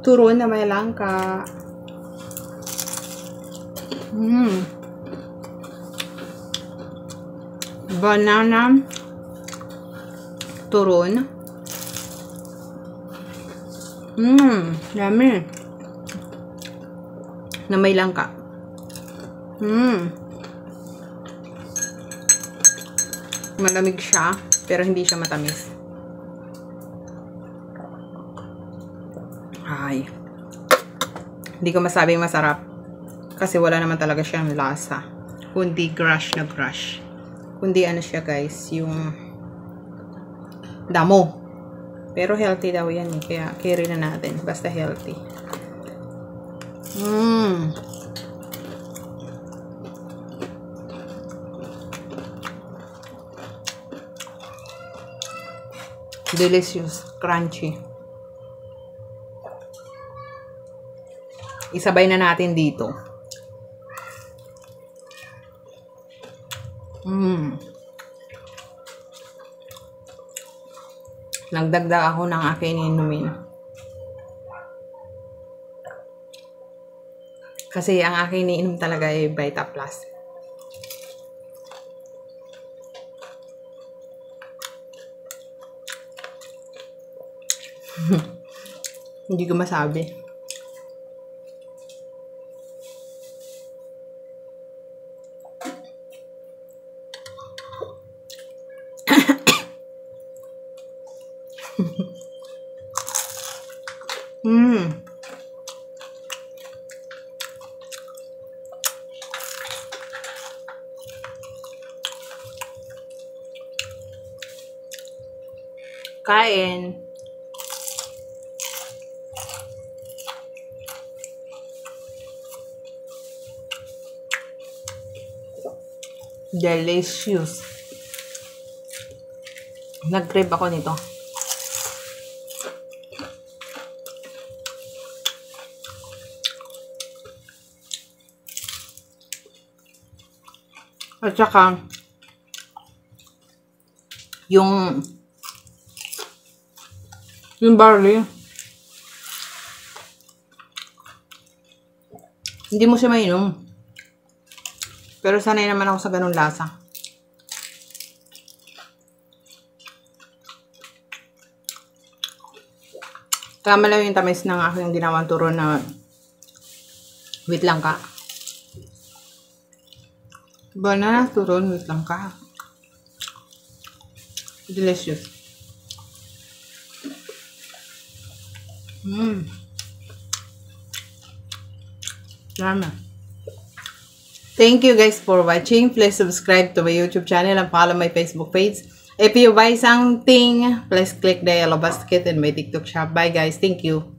turon na may langka. Banana turon. Yummy. Na may langka. Malamig siya, pero hindi siya matamis. Ay. Hindi ko masabing masarap. Kasi wala naman talaga siyang lasa. Kundi crush na crush. Kundi ano siya guys, yung damo. Pero healthy daw yan eh. Kaya carry na natin. Basta healthy. Delicious. Crunchy. Isabay na natin dito. Nagdagdag ako ng aking inumin. Kasi ang aking iniinom talaga ay Vita Plus. Hindi ko masabi. Kain. Delicious. Nag-crave ako nito. At saka yung barley, hindi mo siya mainom. Pero sanay naman ako sa ganung lasa. Tama lang yung tamis ng aking ginawang turon na with langka. Banana turon with langka. Delicious. Lama. Thank you guys for watching. Please subscribe to my YouTube channel and follow my Facebook page. If you buy something, please click the yellow basket in my TikTok shop. Bye guys. Thank you.